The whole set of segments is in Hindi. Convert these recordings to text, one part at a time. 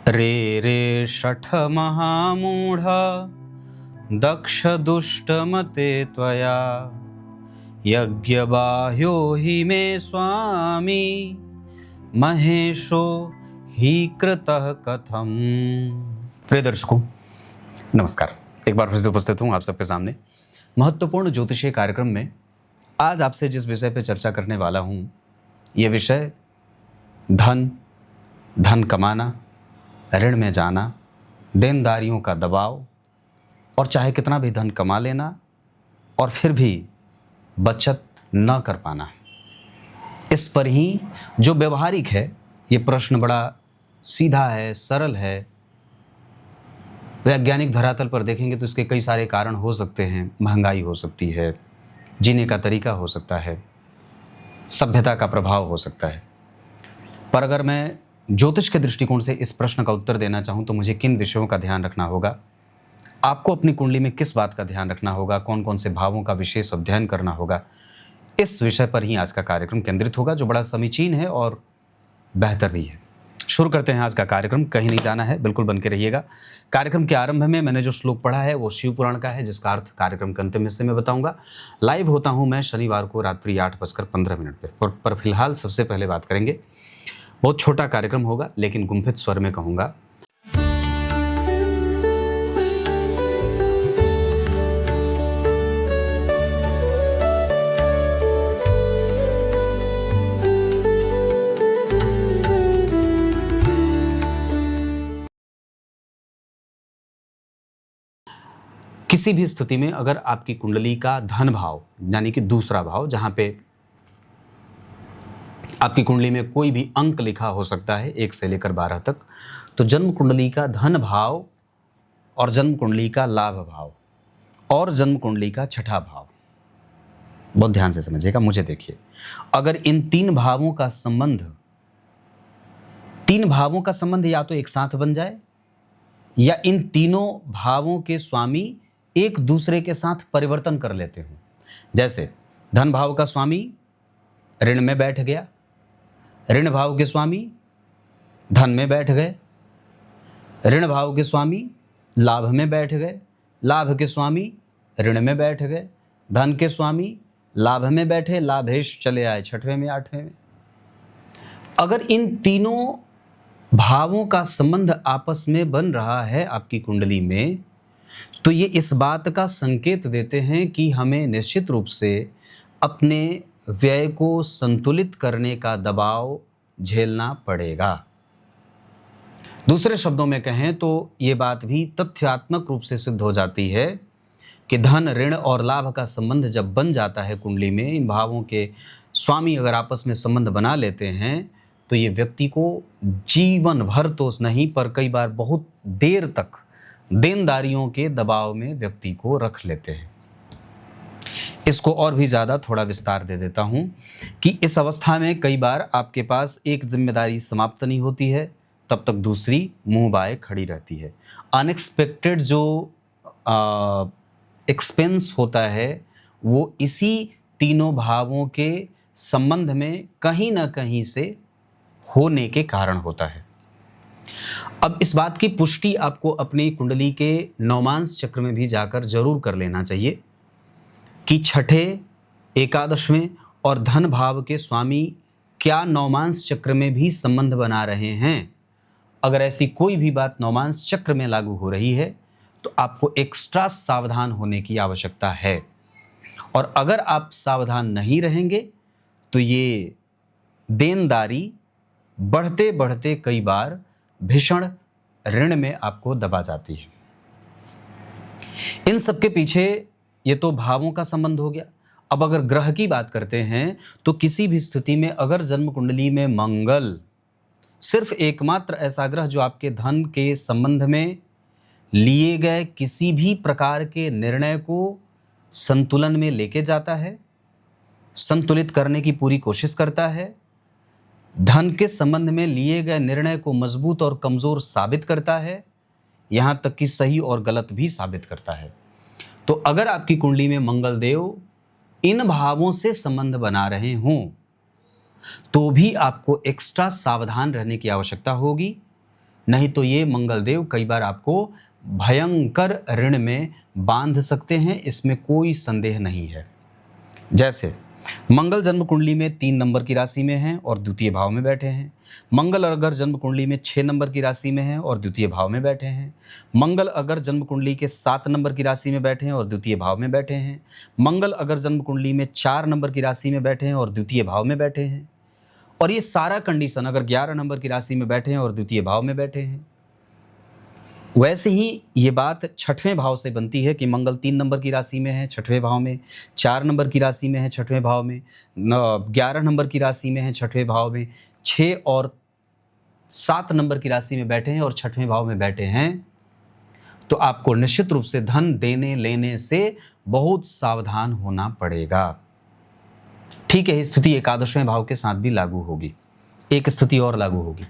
रे रे शठ महामूढ़ दक्ष दुष्टमते त्वया यज्ञबाह्यो हि मे स्वामी महेशो ही कृतः कथम। प्रिय दर्शकों नमस्कार, एक बार फिर से उपस्थित हूँ आप सबके सामने महत्वपूर्ण ज्योतिषीय कार्यक्रम में। आज आपसे जिस विषय पर चर्चा करने वाला हूँ, ये विषय धन कमाना, ऋण में जाना, देनदारियों का दबाव और चाहे कितना भी धन कमा लेना और फिर भी बचत न कर पाना। इस पर ही जो व्यवहारिक है, ये प्रश्न बड़ा सीधा है, सरल है। वैज्ञानिक धरातल पर देखेंगे तो इसके कई सारे कारण हो सकते हैं। महंगाई हो सकती है, जीने का तरीका हो सकता है, सभ्यता का प्रभाव हो सकता है। पर अगर मैं ज्योतिष के दृष्टिकोण से इस प्रश्न का उत्तर देना चाहूँ तो मुझे किन विषयों का ध्यान रखना होगा, आपको अपनी कुंडली में किस बात का ध्यान रखना होगा, कौन कौन से भावों का विशेष अध्ययन करना होगा, इस विषय पर ही आज का कार्यक्रम केंद्रित होगा, जो बड़ा समीचीन है और बेहतर भी है। शुरू करते हैं आज का कार्यक्रम। कहीं नहीं जाना है, बिल्कुल बन के रहिएगा। कार्यक्रम के आरंभ में मैंने जो श्लोक पढ़ा है वो शिव पुराण का है, जिसका अर्थ कार्यक्रम के अंतिम हिस्से में बताऊंगा। लाइव होता हूं मैं शनिवार को रात्रि 8:15 पे। पर फिलहाल सबसे पहले बात करेंगे, बहुत छोटा कार्यक्रम होगा लेकिन गुम्फित स्वर में कहूंगा। किसी भी स्थिति में अगर आपकी कुंडली का धन भाव यानी कि दूसरा भाव, जहां पे आपकी कुंडली में कोई भी अंक लिखा हो सकता है 1 से लेकर 12 तक, तो जन्म कुंडली का धन भाव और जन्म कुंडली का लाभ भाव और जन्म कुंडली का छठा भाव, बहुत ध्यान से समझिएगा, मुझे देखिए। अगर इन तीन भावों का संबंध या तो एक साथ बन जाए या इन तीनों भावों के स्वामी एक दूसरे के साथ परिवर्तन कर लेते हो। जैसे धन भाव का स्वामी ऋण में बैठ गया, ऋण भाव के स्वामी धन में बैठ गए, ऋण भाव के स्वामी लाभ में बैठ गए, लाभ के स्वामी ऋण में बैठ गए, धन के स्वामी लाभ में बैठे, लाभेश चले आए 6वें में 8वें में। अगर इन तीनों भावों का संबंध आपस में बन रहा है आपकी कुंडली में, तो ये इस बात का संकेत देते हैं कि हमें निश्चित रूप से अपने व्यय को संतुलित करने का दबाव झेलना पड़ेगा। दूसरे शब्दों में कहें तो ये बात भी तथ्यात्मक रूप से सिद्ध हो जाती है कि धन, ऋण और लाभ का संबंध जब बन जाता है कुंडली में, इन भावों के स्वामी अगर आपस में संबंध बना लेते हैं, तो ये व्यक्ति को जीवन भर तो नहीं पर कई बार बहुत देर तक देनदारियों के दबाव में व्यक्ति को रख लेते हैं। इसको और भी ज़्यादा थोड़ा विस्तार दे देता हूं कि इस अवस्था में कई बार आपके पास एक जिम्मेदारी समाप्त नहीं होती है, तब तक दूसरी मुंह बाए खड़ी रहती है। अनएक्सपेक्टेड जो एक्सपेंस होता है वो इसी तीनों भावों के संबंध में कहीं ना कहीं से होने के कारण होता है। अब इस बात की पुष्टि आपको अपनी कुंडली के नवमांश चक्र में भी जाकर जरूर कर लेना चाहिए कि छठे, एकादशवें और धन भाव के स्वामी क्या नवमांश चक्र में भी संबंध बना रहे हैं। अगर ऐसी कोई भी बात नवमांश चक्र में लागू हो रही है तो आपको एक्स्ट्रा सावधान होने की आवश्यकता है। और अगर आप सावधान नहीं रहेंगे तो ये देनदारी बढ़ते बढ़ते कई बार भीषण ऋण में आपको दबा जाती है। इन सबके पीछे ये तो भावों का संबंध हो गया। अब अगर ग्रह की बात करते हैं तो किसी भी स्थिति में अगर जन्म कुंडली में मंगल, सिर्फ एकमात्र ऐसा ग्रह जो आपके धन के संबंध में लिए गए किसी भी प्रकार के निर्णय को संतुलन में लेके जाता है, संतुलित करने की पूरी कोशिश करता है, धन के संबंध में लिए गए निर्णय को मजबूत और कमजोर साबित करता है, यहां तक कि सही और गलत भी साबित करता है। तो अगर आपकी कुंडली में मंगल देव इन भावों से संबंध बना रहे हों तो भी आपको एक्स्ट्रा सावधान रहने की आवश्यकता होगी। नहीं तो ये मंगल देव कई बार आपको भयंकर ऋण में बांध सकते हैं, इसमें कोई संदेह नहीं है। जैसे मंगल जन्म कुंडली में 3 नंबर की राशि में हैं और द्वितीय भाव में बैठे हैं। मंगल अगर जन्म कुंडली में 6 नंबर की राशि में हैं और द्वितीय भाव में बैठे हैं। मंगल अगर जन्म कुंडली के 7 नंबर की राशि में बैठे हैं और द्वितीय भाव में बैठे हैं। मंगल अगर जन्म कुंडली में 4 नंबर की राशि में बैठे हैं और द्वितीय भाव में बैठे हैं। और ये सारा कंडीशन अगर 11 नंबर की राशि में बैठे हैं और द्वितीय भाव में बैठे हैं। वैसे ही ये बात 6वें भाव से बनती है कि मंगल 3 नंबर की राशि में है 6वें भाव में, 4 नंबर की राशि में है 6वें भाव में, 11 नंबर की राशि में है 6वें भाव में, 6 और 7 नंबर की राशि में बैठे हैं और 6वें भाव में बैठे हैं, तो आपको निश्चित रूप से धन देने लेने से बहुत सावधान होना पड़ेगा। ठीक है, स्थिति एकादशवें भाव के साथ भी लागू होगी। एक स्थिति और लागू होगी,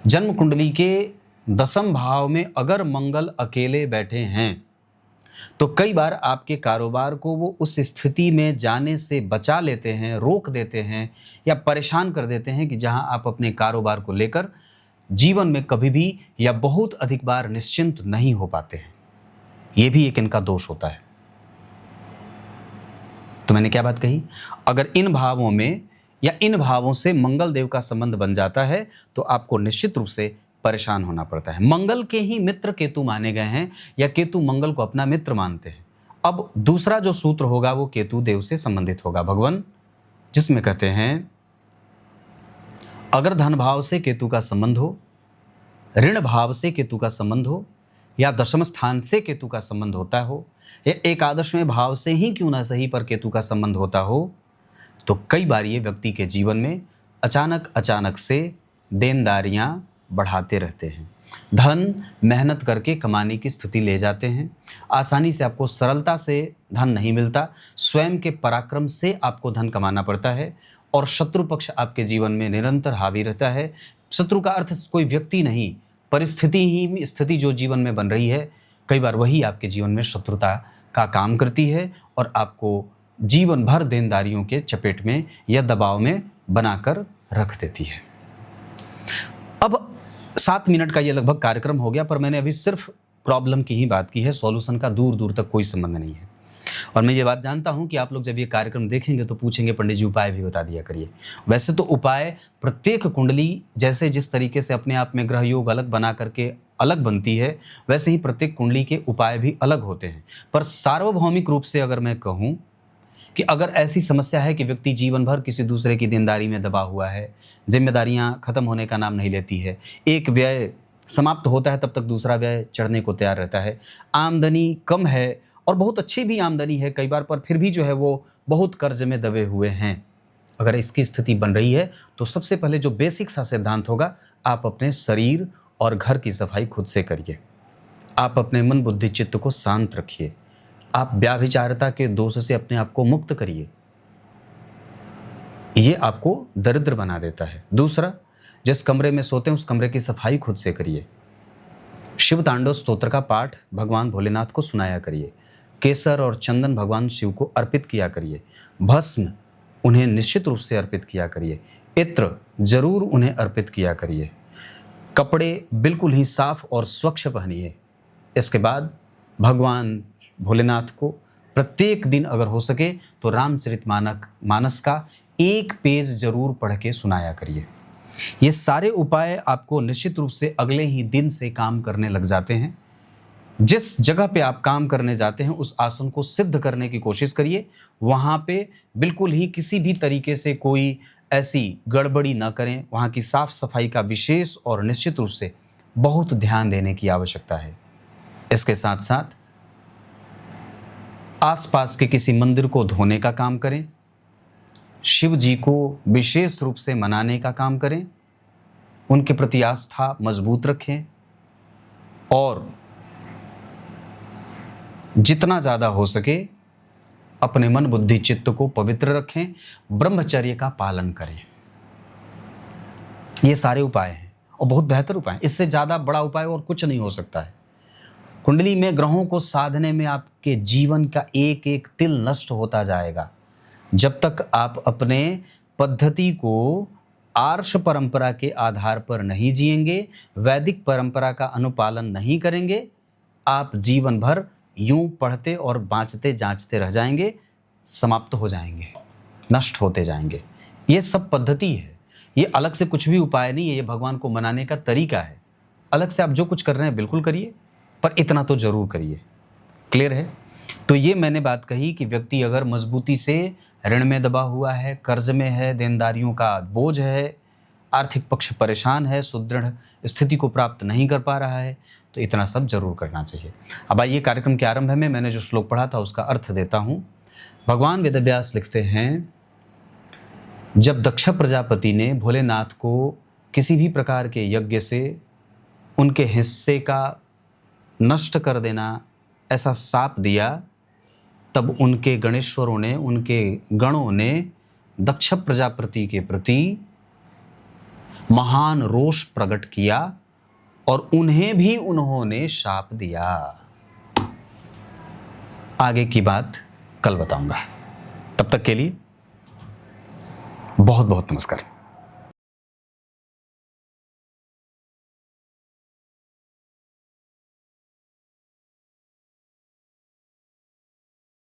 जन्म कुंडली के 10वें भाव में अगर मंगल अकेले बैठे हैं तो कई बार आपके कारोबार को वो उस स्थिति में जाने से बचा लेते हैं, रोक देते हैं या परेशान कर देते हैं कि जहां आप अपने कारोबार को लेकर जीवन में कभी भी या बहुत अधिक बार निश्चिंत नहीं हो पाते हैं। ये भी एक इनका दोष होता है। तो मैंने क्या बात कही, अगर इन भावों में या इन भावों से मंगल देव का संबंध बन जाता है तो आपको निश्चित रूप से परेशान होना पड़ता है। मंगल के ही मित्र केतु माने गए हैं या केतु मंगल को अपना मित्र मानते हैं। अब दूसरा जो सूत्र होगा वो केतु देव से संबंधित होगा भगवान, जिसमें कहते हैं अगर धन भाव से केतु का संबंध हो, ऋण भाव से केतु का संबंध हो या दशम स्थान से केतु का संबंध होता हो या एकादशवें भाव से ही क्यों ना सही पर केतु का संबंध होता हो, तो कई बार ये व्यक्ति के जीवन में अचानक से देनदारियां बढ़ाते रहते हैं। धन मेहनत करके कमाने की स्थिति ले जाते हैं, आसानी से आपको सरलता से धन नहीं मिलता, स्वयं के पराक्रम से आपको धन कमाना पड़ता है और शत्रु पक्ष आपके जीवन में निरंतर हावी रहता है। शत्रु का अर्थ कोई व्यक्ति नहीं, स्थिति जो जीवन में बन रही है, कई बार वही आपके जीवन में शत्रुता का काम करती है और आपको जीवन भर देनदारियों के चपेट में या दबाव में बनाकर रख देती है। अब 7 मिनट का ये लगभग कार्यक्रम हो गया, पर मैंने अभी सिर्फ प्रॉब्लम की ही बात की है, सॉल्यूशन का दूर दूर तक कोई संबंध नहीं है। और मैं ये बात जानता हूं कि आप लोग जब ये कार्यक्रम देखेंगे तो पूछेंगे पंडित जी उपाय भी बता दिया करिए। वैसे तो उपाय प्रत्येक कुंडली जैसे जिस तरीके से अपने आप में ग्रह योग अलग बना करके अलग बनती है, वैसे ही प्रत्येक कुंडली के उपाय भी अलग होते हैं। पर सार्वभौमिक रूप से अगर मैं कहूँ कि अगर ऐसी समस्या है कि व्यक्ति जीवन भर किसी दूसरे की देनदारी में दबा हुआ है, जिम्मेदारियां खत्म होने का नाम नहीं लेती है, एक व्यय समाप्त होता है तब तक दूसरा व्यय चढ़ने को तैयार रहता है, आमदनी कम है और बहुत अच्छी भी आमदनी है कई बार, पर फिर भी जो है वो बहुत कर्ज में दबे हुए हैं, अगर इसकी स्थिति बन रही है तो सबसे पहले जो बेसिक सा सिद्धांत होगा, आप अपने शरीर और घर की सफाई खुद से करिए। आप अपने मन बुद्धि चित्त को शांत रखिए। आप व्याभिचारता के दोष से अपने आप को मुक्त करिए, ये आपको दरिद्र बना देता है। दूसरा, जिस कमरे में सोते हैं उस कमरे की सफाई खुद से करिए। शिव तांडव स्तोत्र का पाठ भगवान भोलेनाथ को सुनाया करिए। केसर और चंदन भगवान शिव को अर्पित किया करिए। भस्म उन्हें निश्चित रूप से अर्पित किया करिए। इत्र जरूर उन्हें अर्पित किया करिए। कपड़े बिल्कुल ही साफ और स्वच्छ पहनिए। इसके बाद भगवान भोलेनाथ को प्रत्येक दिन अगर हो सके तो रामचरितमानस का 1 पेज जरूर पढ़ के सुनाया करिए। ये सारे उपाय आपको निश्चित रूप से अगले ही दिन से काम करने लग जाते हैं। जिस जगह पे आप काम करने जाते हैं उस आसन को सिद्ध करने की कोशिश करिए। वहाँ पे बिल्कुल ही किसी भी तरीके से कोई ऐसी गड़बड़ी ना करें। वहाँ की साफ सफाई का विशेष और निश्चित रूप से बहुत ध्यान देने की आवश्यकता है। इसके साथ साथ आसपास के किसी मंदिर को धोने का काम करें। शिव जी को विशेष रूप से मनाने का काम करें। उनके प्रति आस्था मजबूत रखें और जितना ज़्यादा हो सके अपने मन बुद्धि चित्त को पवित्र रखें। ब्रह्मचर्य का पालन करें। ये सारे उपाय हैं और बहुत बेहतर उपाय हैं। इससे ज़्यादा बड़ा उपाय और कुछ नहीं हो सकता है। कुंडली में ग्रहों को साधने में आपके जीवन का एक एक तिल नष्ट होता जाएगा जब तक आप अपने पद्धति को आर्ष परंपरा के आधार पर नहीं जिएंगे, वैदिक परंपरा का अनुपालन नहीं करेंगे, आप जीवन भर यूं पढ़ते और बाँचते जांचते रह जाएंगे, समाप्त हो जाएंगे, नष्ट होते जाएंगे। ये सब पद्धति है, ये अलग से कुछ भी उपाय नहीं है, ये भगवान को मनाने का तरीका है। अलग से आप जो कुछ कर रहे हैं बिल्कुल करिए, पर इतना तो जरूर करिए। क्लियर है? तो ये मैंने बात कही कि व्यक्ति अगर मजबूती से ऋण में दबा हुआ है, कर्ज में है, देनदारियों का बोझ है, आर्थिक पक्ष परेशान है, सुदृढ़ स्थिति को प्राप्त नहीं कर पा रहा है, तो इतना सब जरूर करना चाहिए। अब आइए कार्यक्रम के आरंभ में मैंने जो श्लोक पढ़ा था उसका अर्थ देता हूँ। भगवान वेदव्यास लिखते हैं, जब दक्ष प्रजापति ने भोलेनाथ को किसी भी प्रकार के यज्ञ से उनके हिस्से का नष्ट कर देना ऐसा शाप दिया, तब उनके गणेश्वरों ने, उनके गणों ने दक्ष प्रजापति के प्रति महान रोष प्रकट किया और उन्हें भी उन्होंने शाप दिया। आगे की बात कल बताऊंगा। तब तक के लिए बहुत बहुत नमस्कार।